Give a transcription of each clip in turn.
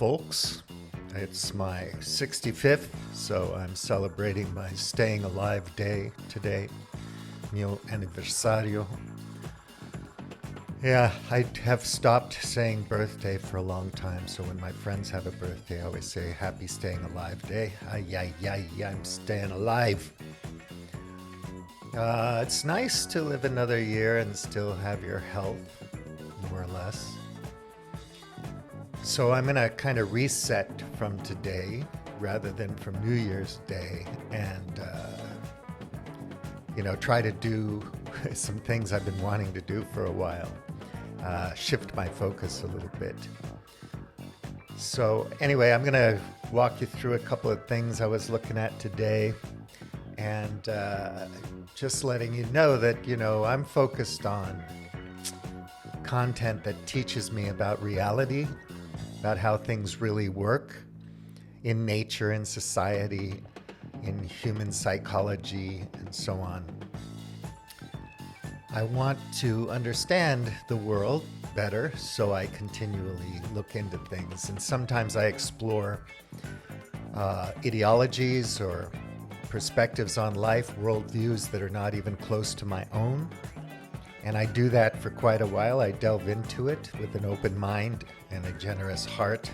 folks. It's my 65th, so I'm celebrating my staying alive day today. Mio aniversario. Yeah, I have stopped saying birthday for a long time, so when my friends have a birthday, I always say happy staying alive day. Ay, ay, ay, I'm staying alive. It's nice to live another year and still have your health, more or less. So I'm going to kind of reset from today rather than from New Year's Day and, try to do some things I've been wanting to do for a while. Shift my focus a little bit. So anyway, I'm going to walk you through a couple of things I was looking at today and just letting you know that, I'm focused on content that teaches me about reality, about how things really work in nature, in society, in human psychology, and so on. I want to understand the world better, so I continually look into things. And sometimes I explore ideologies or perspectives on life, worldviews that are not even close to my own. And I do that for quite a while. I delve into it with an open mind and a generous heart.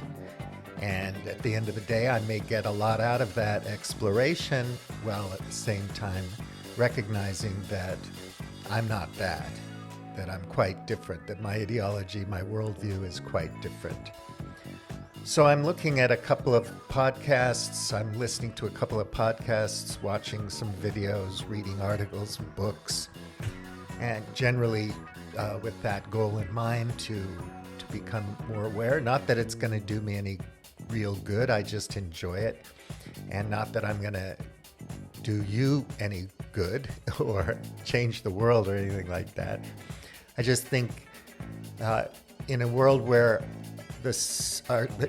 And at the end of the day, I may get a lot out of that exploration, while at the same time recognizing that I'm not that I'm quite different, that my ideology, my worldview is quite different. So I'm looking at a couple of podcasts, I'm listening to a couple of podcasts, watching some videos, reading articles and books, and generally with that goal in mind to become more aware. Not that it's going to do me any real good, I just enjoy it, and not that I'm going to do you any good or change the world or anything like that. I just think in a world where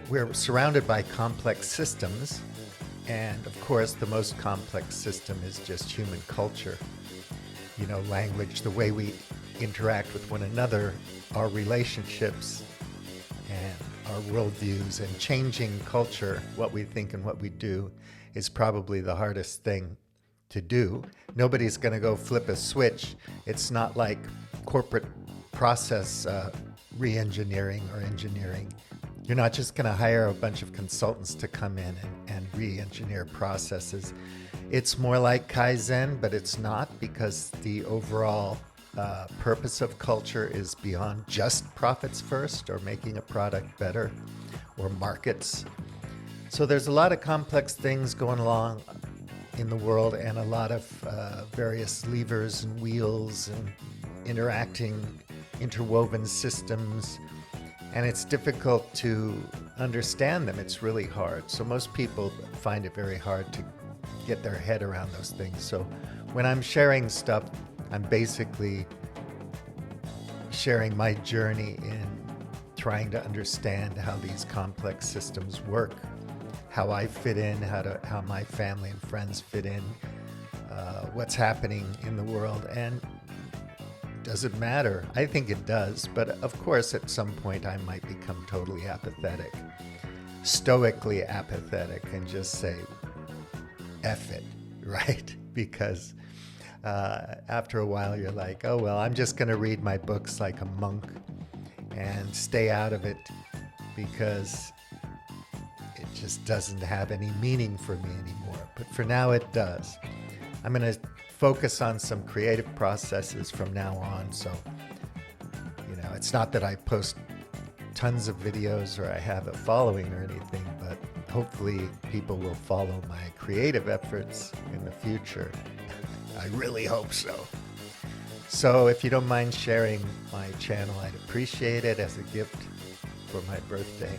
we're surrounded by complex systems, and of course the most complex system is just human culture. Language, the way we interact with one another, our relationships, and our worldviews, and changing culture, what we think and what we do, is probably the hardest thing to do. Nobody's going to go flip a switch. It's not like corporate process re-engineering or engineering. You're not just going to hire a bunch of consultants to come in and re-engineer processes. It's more like Kaizen, but it's not, because the overall purpose of culture is beyond just profits first or making a product better or markets. So there's a lot of complex things going along in the world, and a lot of various levers and wheels and interwoven systems, and it's difficult to understand them. It's really hard. So most people find it very hard to get their head around those things. So when I'm sharing stuff, I'm basically sharing my journey in trying to understand how these complex systems work, how I fit in, how my family and friends fit in, what's happening in the world. And does it matter? I think it does, but of course at some point I might become totally apathetic, stoically apathetic, and just say, F it, right? Because after a while you're like, oh well, I'm just going to read my books like a monk and stay out of it, because it just doesn't have any meaning for me anymore. But for now it does. I'm going to focus on some creative processes from now on. So, it's not that I post tons of videos or I have a following or anything, but hopefully people will follow my creative efforts in the future. I really hope so. So if you don't mind sharing my channel, I'd appreciate it as a gift for my birthday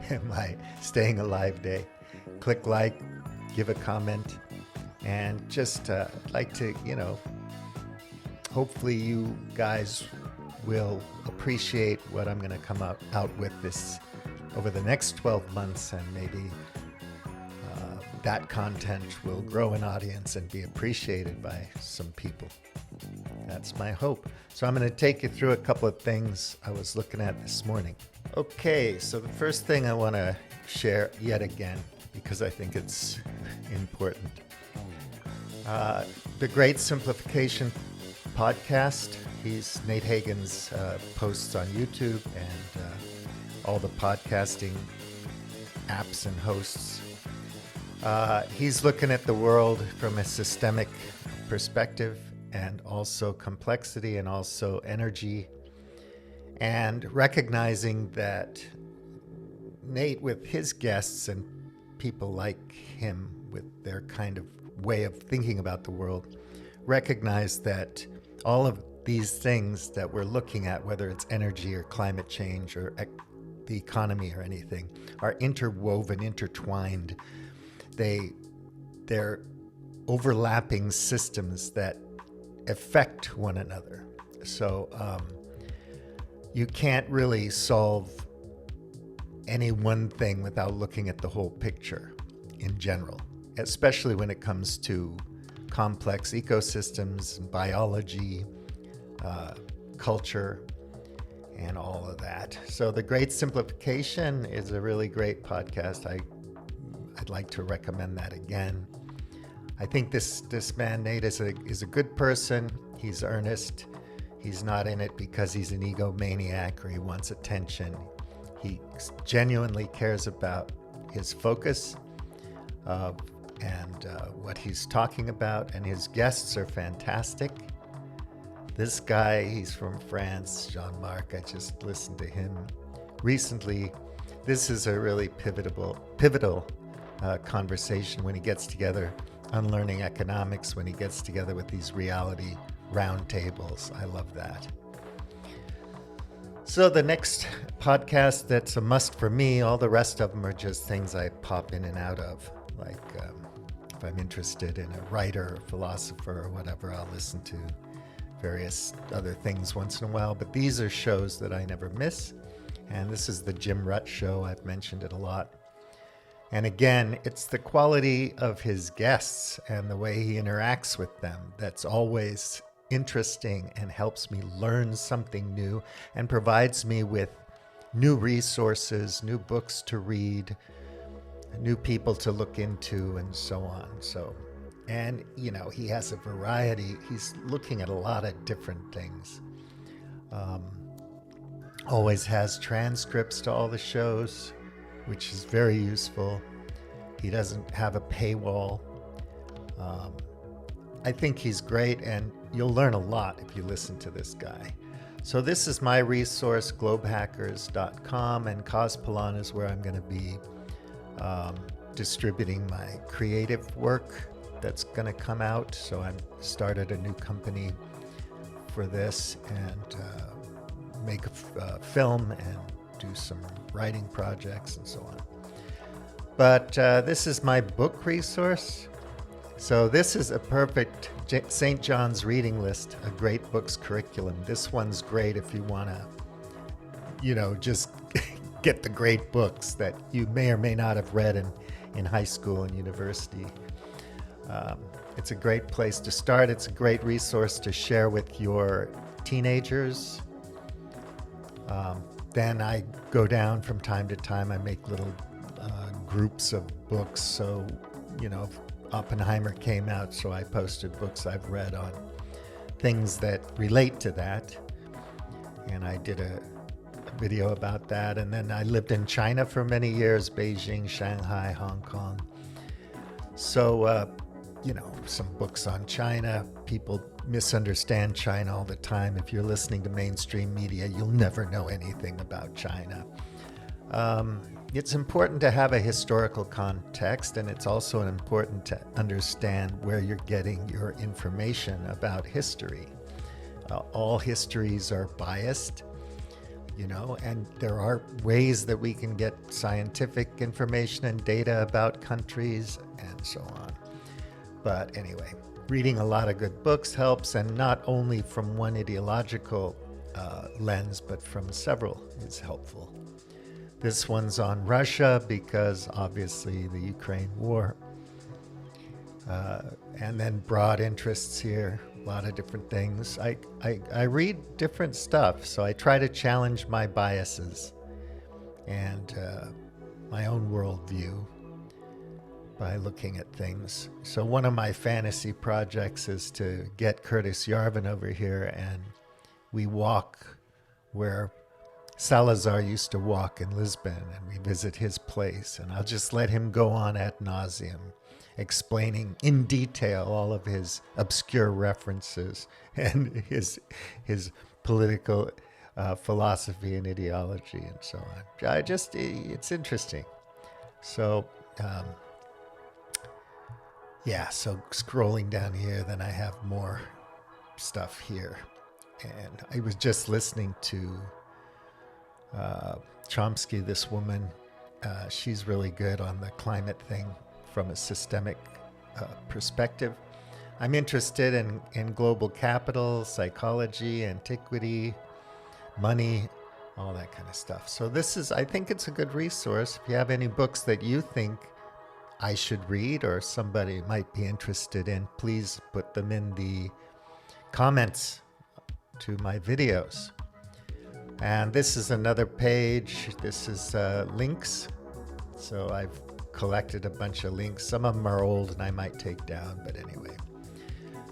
and my staying alive day. Click like, give a comment, and just like to, hopefully you guys will appreciate what I'm going to come out with this over the next 12 months, and maybe that content will grow in audience and be appreciated by some people. That's my hope. So I'm going to take you through a couple of things I was looking at this morning. Okay, so the first thing I want to share yet again, because I think it's important, the Great Simplification podcast. He's Nate Hagen's posts on YouTube and all the podcasting apps and hosts. He's looking at the world from a systemic perspective and also complexity and also energy, and recognizing that Nate, with his guests and people like him with their kind of way of thinking about the world, recognize that all of these things that we're looking at, whether it's energy or climate change or the economy or anything, are interwoven, intertwined. They're overlapping systems that affect one another. So you can't really solve any one thing without looking at the whole picture in general, especially when it comes to complex ecosystems, biology, culture, and all of that. So The Great Simplification is a really great podcast. I'd like to recommend that again. I think this man, Nate, is a good person. He's earnest. He's not in it because he's an egomaniac or he wants attention. He genuinely cares about his focus and what he's talking about, and his guests are fantastic. This guy, he's from France, Jean-Marc. I just listened to him recently. This is a really pivotal conversation when he gets together, unlearning economics, when he gets together with these reality roundtables. I love that. So the next podcast that's a must for me, all the rest of them are just things I pop in and out of. Like if I'm interested in a writer or philosopher or whatever, I'll listen to various other things once in a while. But these are shows that I never miss. And this is the Jim Rutt Show. I've mentioned it a lot. And again, it's the quality of his guests and the way he interacts with them that's always interesting and helps me learn something new and provides me with new resources, new books to read, new people to look into, and so on. And he has a variety. He's looking at a lot of different things. Always has transcripts to all the shows, which is very useful. He doesn't have a paywall. I think he's great, and you'll learn a lot if you listen to this guy. So this is my resource, globehackers.com, and Cosplon is where I'm going to be distributing my creative work that's going to come out. So I started a new company for this and make a film and do some writing projects and so on. But this is my book resource. So this is a perfect St. John's reading list, a great books curriculum. This one's great if you want to, just get the great books that you may or may not have read in high school and university. It's a great place to start. It's a great resource to share with your teenagers. Then I go down from time to time. I make little groups of books. So, Oppenheimer came out, so I posted books I've read on things that relate to that. And I did a video about that. And then I lived in China for many years, Beijing, Shanghai, Hong Kong. So, some books on China. People misunderstand China all the time. If you're listening to mainstream media, you'll never know anything about China. It's important to have a historical context, and it's also important to understand where you're getting your information about history. All histories are biased, and there are ways that we can get scientific information and data about countries and so on. But anyway, reading a lot of good books helps, and not only from one ideological lens, but from several is helpful. This one's on Russia because obviously the Ukraine war. And then broad interests here, a lot of different things. I read different stuff, so I try to challenge my biases and my own worldview by looking at things. So one of my fantasy projects is to get Curtis Yarvin over here, and we walk where Salazar used to walk in Lisbon, and we visit his place, and I'll just let him go on ad nauseum, explaining in detail all of his obscure references and his political philosophy and ideology and so on. It's interesting. So, so scrolling down here, then I have more stuff here. And I was just listening to Chomsky, this woman. She's really good on the climate thing from a systemic perspective. I'm interested in global capital, psychology, antiquity, money, all that kind of stuff. So I think it's a good resource. If you have any books that you think I should read or somebody might be interested in, please put them in the comments to my videos. And this is another page. This is links. So I've collected a bunch of links. Some of them are old and I might take down, but anyway.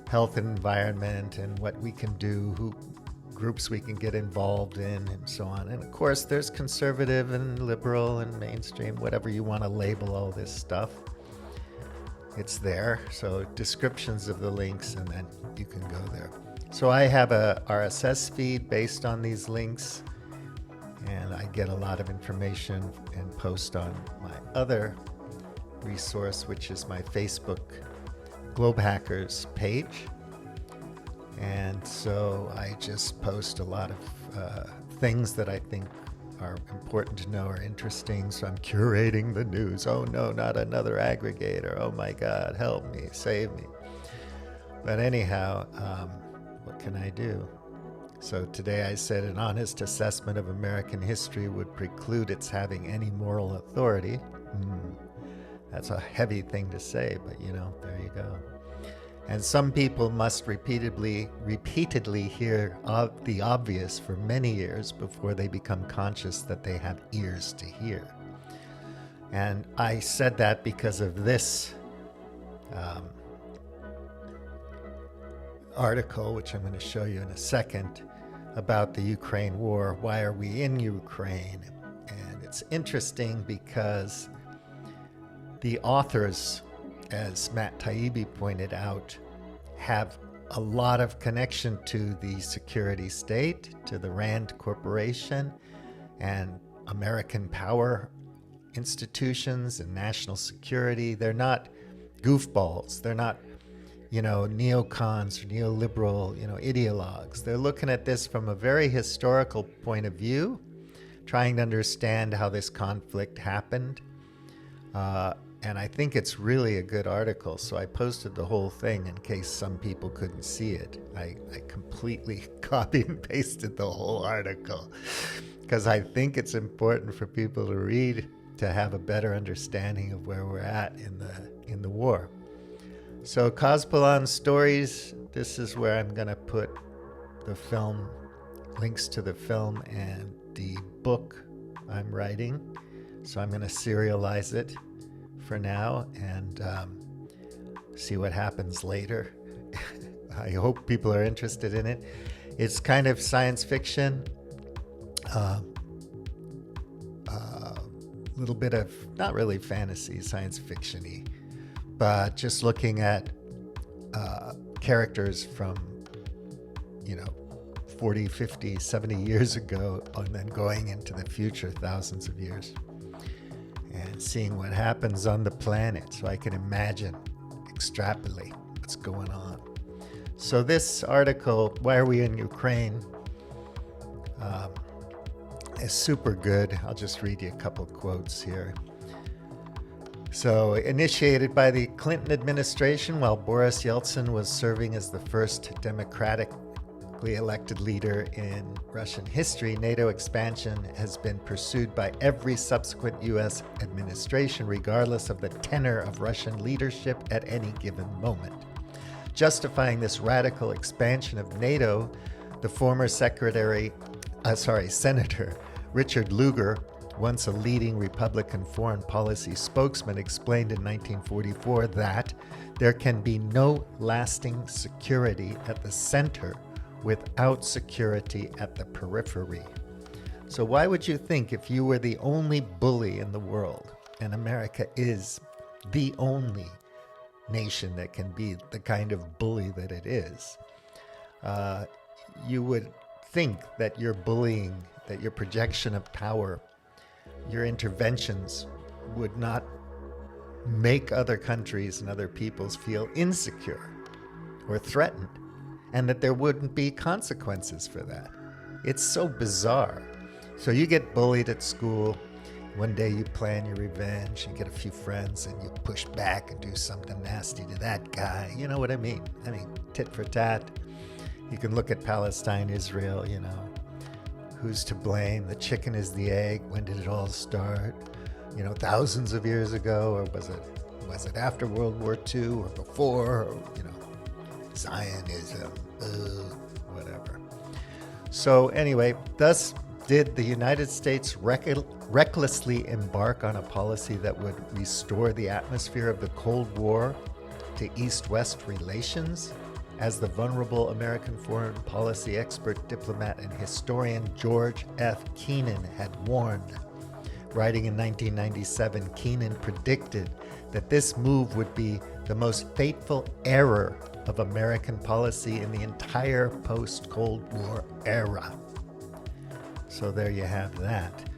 Health and environment and what we can do, groups we can get involved in, and so on. And of course, there's conservative and liberal and mainstream, whatever you want to label all this stuff. It's there. So descriptions of the links, and then you can go there. So I have a RSS feed based on these links, and I get a lot of information and post on my other resource, which is my Facebook Globe Hackers page. And so I just post a lot of things that I think are important to know or interesting. So I'm curating the news. Oh no, not another aggregator. Oh my God, help me, save me. But anyhow, what can I do? So today I said an honest assessment of American history would preclude its having any moral authority. That's a heavy thing to say, but there you go. And some people must repeatedly hear the obvious for many years before they become conscious that they have ears to hear. And I said that because of this article, which I'm going to show you in a second, about the Ukraine war. Why are we in Ukraine? And it's interesting because the authors, as Matt Taibbi pointed out, have a lot of connection to the security state, to the Rand Corporation, and American power institutions and national security. They're not goofballs. They're not, neocons or neoliberal, ideologues. They're looking at this from a very historical point of view, trying to understand how this conflict happened. And I think it's really a good article, so I posted the whole thing in case some people couldn't see it. I completely copied and pasted the whole article because I think it's important for people to read to have a better understanding of where we're at in the war. So Cospolan Stories, this is where I'm going to put the film, links to the film and the book I'm writing. So I'm going to serialize it for now and see what happens later. I hope people are interested in it. It's kind of science fiction, little bit of, not really fantasy, science fiction-y, but just looking at characters from 40, 50, 70 years ago, and then going into the future thousands of years and seeing what happens on the planet, so I can imagine, extrapolate what's going on. So this article, Why Are We in Ukraine, is super good. I'll just read you a couple quotes here. So, initiated by the Clinton administration while Boris Yeltsin was serving as the first democratically elected leader in Russian history, NATO expansion has been pursued by every subsequent U.S. administration, regardless of the tenor of Russian leadership at any given moment. Justifying this radical expansion of NATO, the former Senator Richard Lugar once a leading Republican foreign policy spokesman, explained in 1944 that there can be no lasting security at the center without security at the periphery. So why would you think, if you were the only bully in the world, and America is the only nation that can be the kind of bully that it is, you would think that your bullying, that your projection of power, your interventions would not make other countries and other peoples feel insecure or threatened, and that there wouldn't be consequences for that. It's so bizarre. So you get bullied at school. One day you plan your revenge, you get a few friends, and you push back and do something nasty to that guy. You know what I mean? I mean, tit for tat. You can look at Palestine, Israel, you know. Who's to blame? The chicken is the egg. When did it all start? You know, thousands of years ago, or was it after World War II, or before? Or, you know, Zionism, whatever. So anyway, thus did the United States recklessly embark on a policy that would restore the atmosphere of the Cold War to East-West relations? As the venerable American foreign policy expert, diplomat, and historian George F. Kennan had warned. Writing in 1997, Kennan predicted that this move would be the most fateful error of American policy in the entire post-Cold War era. So there you have that.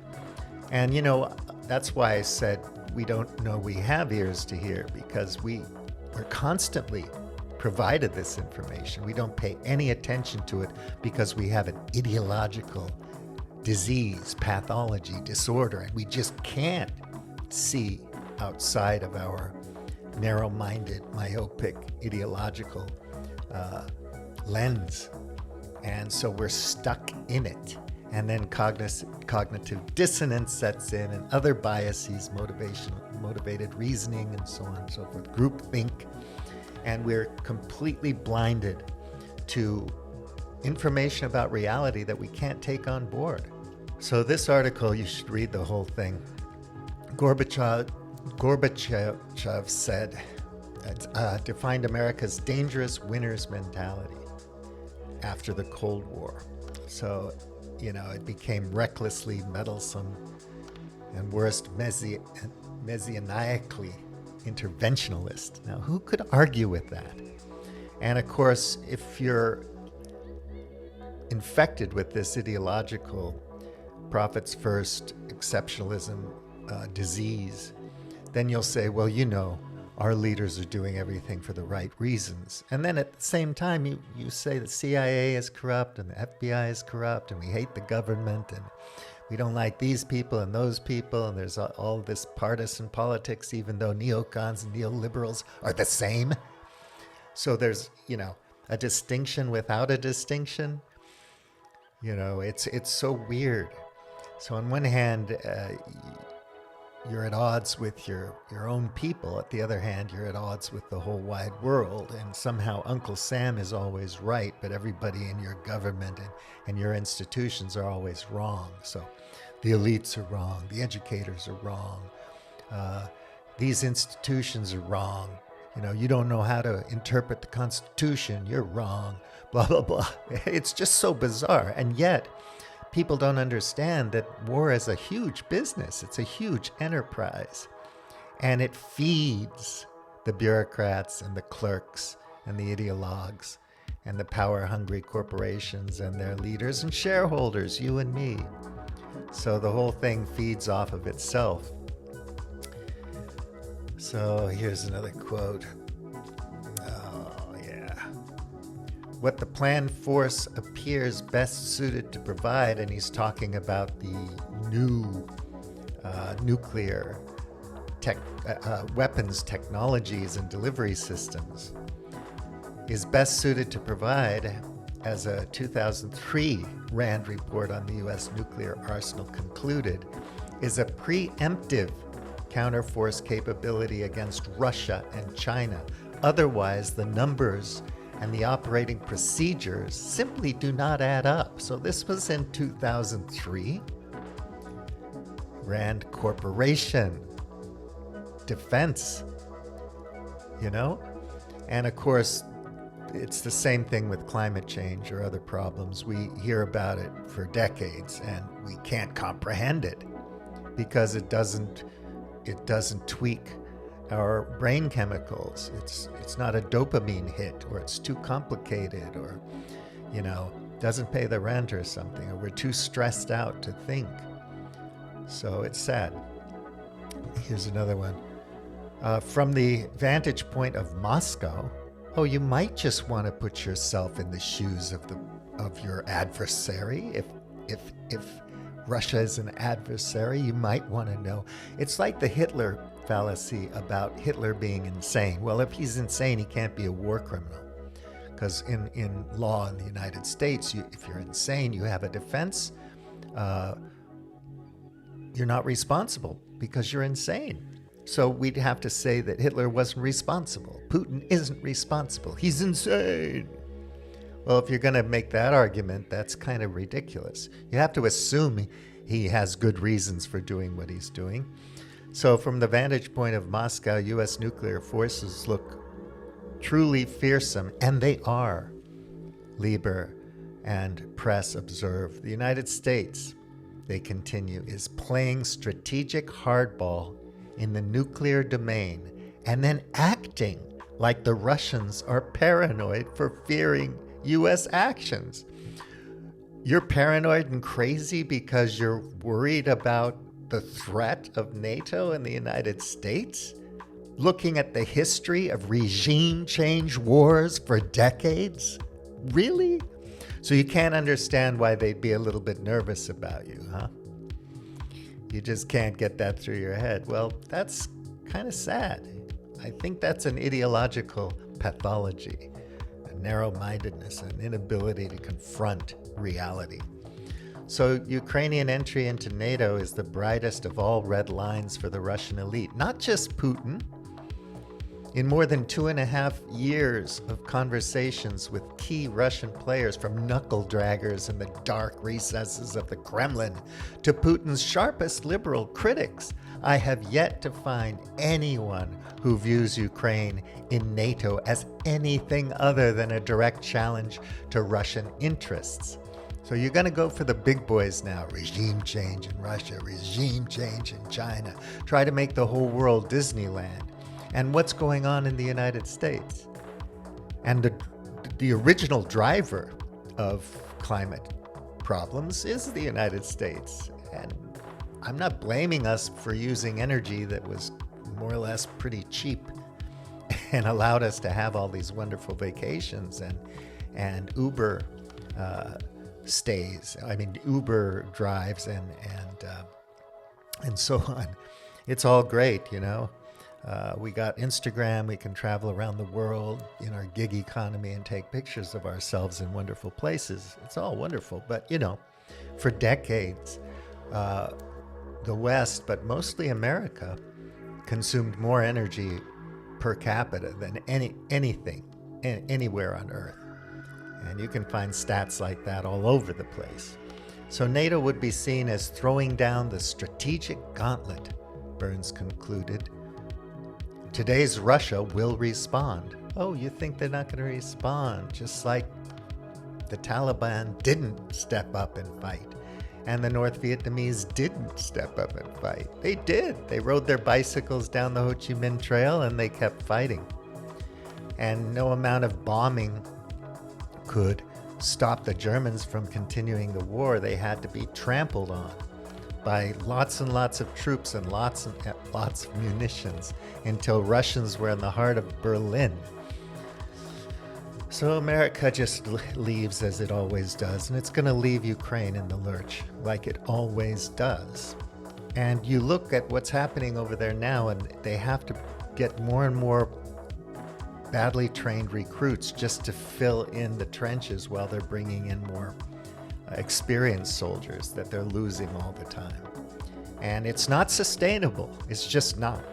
And you know, that's why I said we don't know we have ears to hear, because we're constantly provided this information. We don't pay any attention to it because we have an ideological disease, pathology, disorder, and we just can't see outside of our narrow-minded, myopic, ideological lens. And so we're stuck in it. And then cognitive dissonance sets in, and other biases, motivated reasoning, and so on and so forth, groupthink. And we're completely blinded to information about reality that we can't take on board. So this article, you should read the whole thing. Gorbachev said, defined America's dangerous winner's mentality after the Cold War. So, you know, it became recklessly meddlesome and worst, messianically interventionalist. Now, who could argue with that? And of course, if you're infected with this ideological profits first exceptionalism disease, then you'll say, well, you know, our leaders are doing everything for the right reasons. And then at the same time, you say the CIA is corrupt and the FBI is corrupt and we hate the government and we don't like these people and those people, and there's all this partisan politics, even though neocons and neoliberals are the same. So there's, you know, a distinction without a distinction. You know, it's so weird. So on one hand, you're at odds with your own people. At the other hand, you're at odds with the whole wide world. And somehow Uncle Sam is always right, but everybody in your government and your institutions are always wrong. So the elites are wrong. The educators are wrong. These institutions are wrong. You know, you don't know how to interpret the Constitution. You're wrong. Blah, blah, blah. It's just so bizarre. And yet, people don't understand that war is a huge business. It's a huge enterprise. And it feeds the bureaucrats and the clerks and the ideologues and the power-hungry corporations and their leaders and shareholders, you and me. So the whole thing feeds off of itself. So here's another quote. Oh, yeah. What the planned force appears best suited to provide, and he's talking about the new nuclear weapons technologies and delivery systems, is best suited to provide, as a 2003 RAND report on the U.S. nuclear arsenal concluded, is a preemptive counterforce capability against Russia and China. Otherwise, the numbers and the operating procedures simply do not add up. So this was in 2003. Rand Corporation, defense, And of course, it's the same thing with climate change or other problems. We hear about it for decades and we can't comprehend it because it doesn't tweak our brain chemicals. It's not a dopamine hit, or it's too complicated, or doesn't pay the rent or something, or we're too stressed out to think. So it's sad. Here's another one. From the vantage point of Moscow, you might just want to put yourself in the shoes of your adversary. If Russia is an adversary, you might want to know. It's like the Hitler fallacy about Hitler being insane. Well, if he's insane, he can't be a war criminal. Because in law in the United States, if you're insane, you have a defense. You're not responsible because you're insane. So we'd have to say that Hitler wasn't responsible. Putin isn't responsible. He's insane. Well, if you're going to make that argument, that's kind of ridiculous. You have to assume he has good reasons for doing what he's doing. So from the vantage point of Moscow, U.S. nuclear forces look truly fearsome, and they are. Lieber and press observe. The United States, they continue, is playing strategic hardball in the nuclear domain and then acting like the Russians are paranoid for fearing U.S. actions. You're paranoid and crazy because you're worried about the threat of NATO and the United States? Looking at the history of regime change wars for decades? Really? So you can't understand why they'd be a little bit nervous about you, huh? You just can't get that through your head. Well, that's kind of sad. I think that's an ideological pathology, a narrow-mindedness, an inability to confront reality. So Ukrainian entry into NATO is the brightest of all red lines for the Russian elite, not just Putin. In more than 2.5 years of conversations with key Russian players, from knuckle draggers in the dark recesses of the Kremlin to Putin's sharpest liberal critics, I have yet to find anyone who views Ukraine in NATO as anything other than a direct challenge to Russian interests. So you're going to go for the big boys now. Regime change in Russia, regime change in China. Try to make the whole world Disneyland. And what's going on in the United States? And the original driver of climate problems is the United States. And I'm not blaming us for using energy that was more or less pretty cheap and allowed us to have all these wonderful vacations and Uber stays. I mean, Uber drives and so on. It's all great, We got Instagram. We can travel around the world in our gig economy and take pictures of ourselves in wonderful places. It's all wonderful. But, for decades, the West, but mostly America, consumed more energy per capita than anything anywhere on Earth. And you can find stats like that all over the place. So NATO would be seen as throwing down the strategic gauntlet, Burns concluded. Today's Russia will respond. Oh, you think they're not going to respond? Just like the Taliban didn't step up and fight. And the North Vietnamese didn't step up and fight. They did. They rode their bicycles down the Ho Chi Minh Trail and they kept fighting. And no amount of bombing could stop the Germans from continuing the war. They had to be trampled on by lots and lots of troops and lots of munitions until Russians were in the heart of Berlin. So America just leaves as it always does, and it's going to leave Ukraine in the lurch like it always does. And you look at what's happening over there now, and they have to get more and more badly trained recruits just to fill in the trenches while they're bringing in more experienced soldiers that they're losing all the time. And it's not sustainable. It's just not.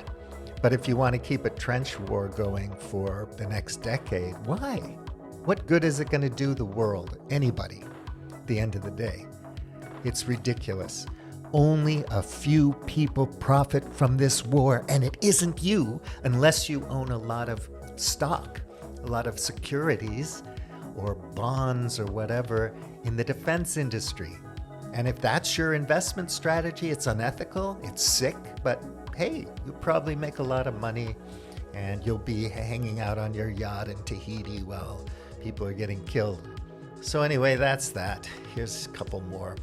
But if you want to keep a trench war going for the next decade, why? What good is it going to do the world, anybody, at the end of the day? It's ridiculous. Only a few people profit from this war, and it isn't you unless you own a lot of stock, a lot of securities or bonds or whatever in the defense industry. And if that's your investment strategy, it's unethical, it's sick, but hey, you'll probably make a lot of money and you'll be hanging out on your yacht in Tahiti while people are getting killed. So anyway, that's that. Here's a couple more.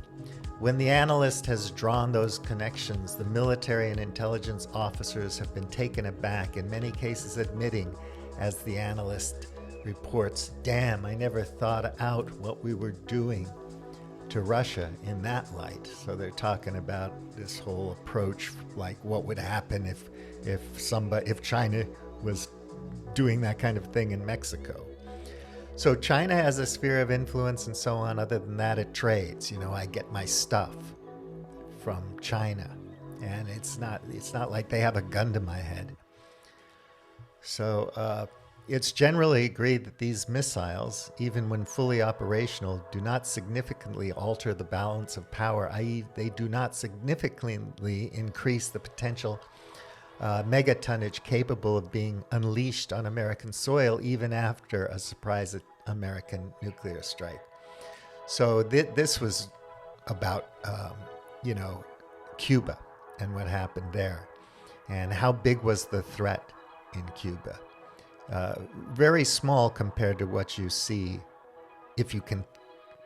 When the analyst has drawn those connections, the military and intelligence officers have been taken aback, in many cases admitting, as the analyst reports, damn, I never thought out what we were doing to Russia in that light. So they're talking about this whole approach, like what would happen if China was doing that kind of thing in Mexico. So China has a sphere of influence and so on. Other than that, it trades. I get my stuff from China, and it's not like they have a gun to my head. So it's generally agreed that these missiles, even when fully operational, do not significantly alter the balance of power, i.e. they do not significantly increase the potential megatonnage capable of being unleashed on American soil, even after a surprise American nuclear strike. So this was about, Cuba and what happened there. And how big was the threat in Cuba? Very small compared to what you see if you can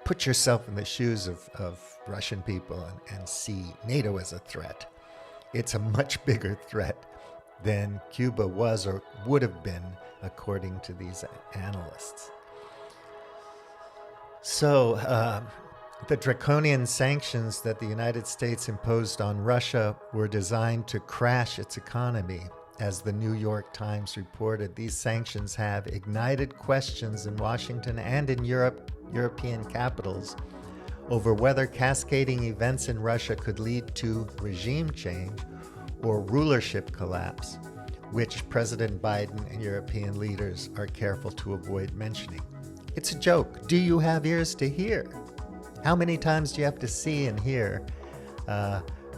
put yourself in the shoes of Russian people and see NATO as a threat. It's a much bigger threat than Cuba was or would have been, according to these analysts. So the draconian sanctions that the United States imposed on Russia were designed to crash its economy. As the New York Times reported, these sanctions have ignited questions in Washington and in European capitals over whether cascading events in Russia could lead to regime change or rulership collapse, which President Biden and European leaders are careful to avoid mentioning. It's a joke. Do you have ears to hear? How many times do you have to see and hear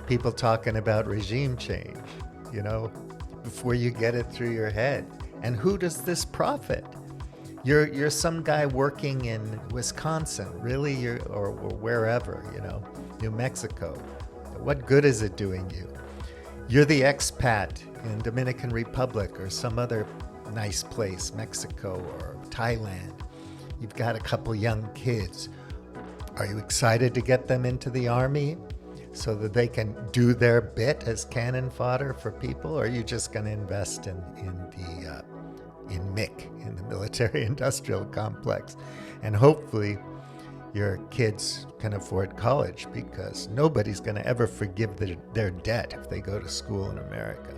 people talking about regime change, before you get it through your head? And who does this profit? You're some guy working in Wisconsin, really, or wherever, New Mexico. What good is it doing you? You're the expat in Dominican Republic or some other nice place, Mexico or Thailand. You've got a couple young kids. Are you excited to get them into the army so that they can do their bit as cannon fodder for people? Or are you just going to invest in MIC, in the military-industrial complex? And hopefully your kids can afford college, because nobody's going to ever forgive their debt if they go to school in America.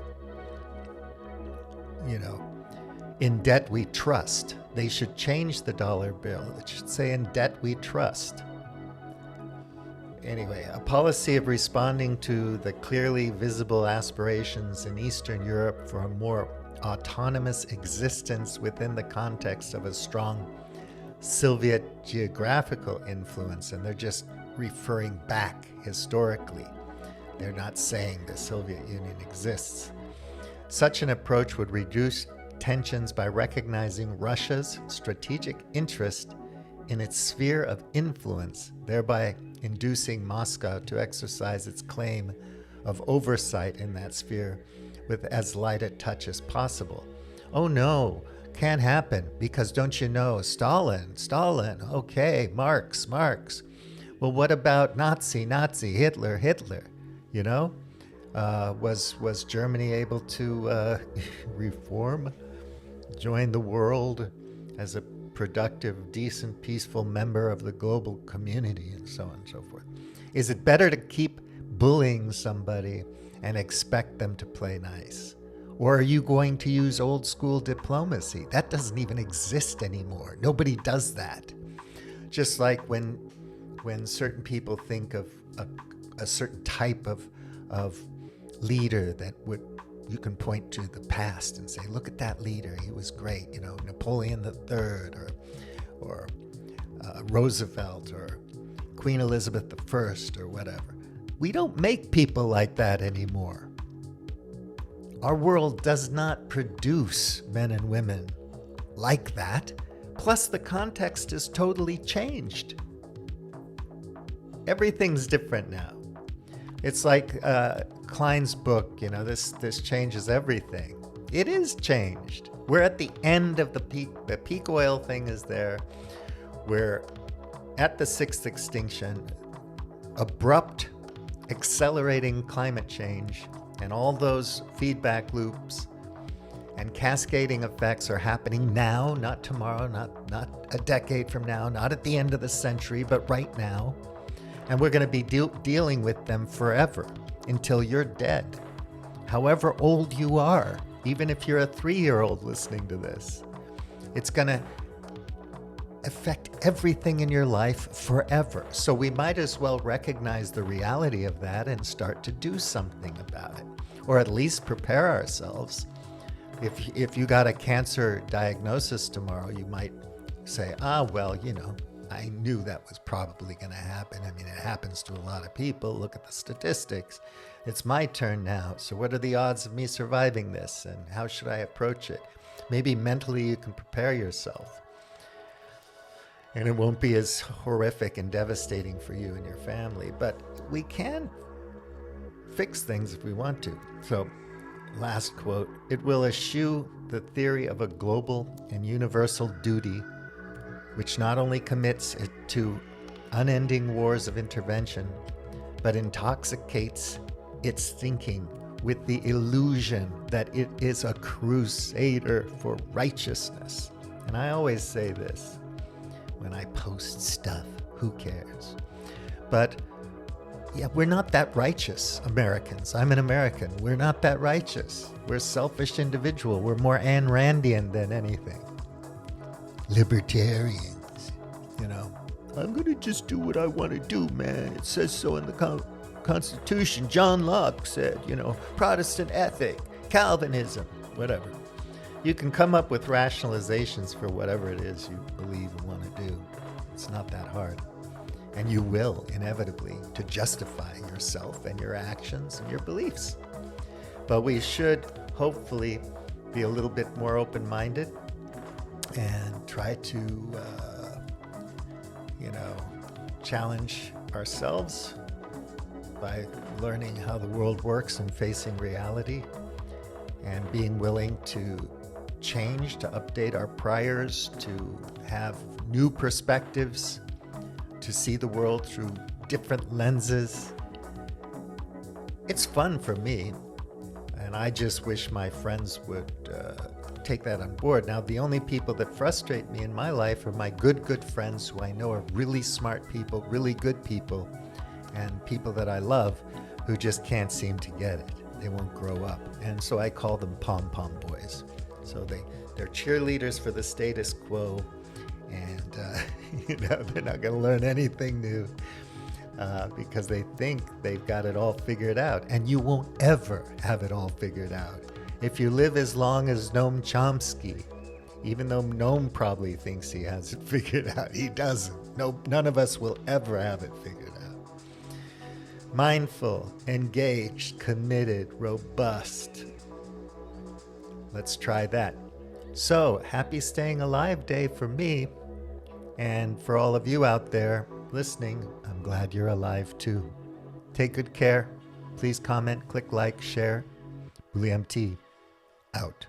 In debt we trust. They should change the dollar bill. It should say, in debt we trust. Anyway, a policy of responding to the clearly visible aspirations in Eastern Europe for a more autonomous existence within the context of a strong Soviet geographical influence, and they're just referring back historically. They're not saying the Soviet Union exists. Such an approach would reduce tensions by recognizing Russia's strategic interest in its sphere of influence, thereby inducing Moscow to exercise its claim of oversight in that sphere with as light a touch as possible. Oh no, can't happen, because don't you know, Stalin, okay, Marx. Well, what about Nazi, Hitler? Was Germany able to reform, join the world as a productive, decent, peaceful member of the global community, and so on and so forth? Is it better to keep bullying somebody and expect them to play nice? Or are you going to use old school diplomacy? That doesn't even exist anymore. Nobody does that. Just like when certain people think of a certain type of leader that you can point to the past and say, look at that leader, he was great, Napoleon III or Roosevelt or Queen Elizabeth I or whatever. We don't make people like that anymore. Our world does not produce men and women like that. Plus, the context is totally changed. Everything's different now. It's like Klein's book, this changes everything. It is changed. We're at the end of the peak. The peak oil thing is there. We're at the sixth extinction. Abrupt, accelerating climate change and all those feedback loops and cascading effects are happening now, not tomorrow, not a decade from now, not at the end of the century, but right now. And we're going to be dealing with them forever until you're dead. However old you are, even if you're a 3-year-old listening to this, it's going to affect everything in your life forever. So we might as well recognize the reality of that and start to do something about it, or at least prepare ourselves. If you got a cancer diagnosis tomorrow, you might say, I knew that was probably going to happen. I mean, it happens to a lot of people. Look at the statistics. It's my turn now. So what are the odds of me surviving this? And how should I approach it? Maybe mentally you can prepare yourself. And it won't be as horrific and devastating for you and your family. But we can fix things if we want to. So, last quote, it will eschew the theory of a global and universal duty which not only commits it to unending wars of intervention, but intoxicates its thinking with the illusion that it is a crusader for righteousness. And I always say this when I post stuff, who cares? But yeah, we're not that righteous, Americans. I'm an American. We're not that righteous. We're selfish individual. We're more Ayn Randian than anything. Libertarians, I'm going to just do what I want to do, man. It says so in the Constitution. John Locke said, Protestant ethic, Calvinism, whatever. You can come up with rationalizations for whatever it is you believe and want to do. It's not that hard. And you will, inevitably, to justify yourself and your actions and your beliefs. But we should, hopefully, be a little bit more open-minded and try to, challenge ourselves by learning how the world works and facing reality and being willing to change, to update our priors, to have new perspectives, to see the world through different lenses. It's fun for me, and I just wish my friends would take that on board. Now, the only people that frustrate me in my life are my good friends who I know are really smart people, really good people, and people that I love who just can't seem to get it. They won't grow up. And so I call them pom-pom boys. So they're cheerleaders for the status quo, and they're not going to learn anything new because they think they've got it all figured out. And you won't ever have it all figured out. If you live as long as Noam Chomsky, even though Noam probably thinks he has it figured out, he doesn't. No, none of us will ever have it figured out. Mindful, engaged, committed, robust. Let's try that. So, happy Staying Alive Day for me. And for all of you out there listening, I'm glad you're alive too. Take good care. Please comment, click like, share. William T. Out.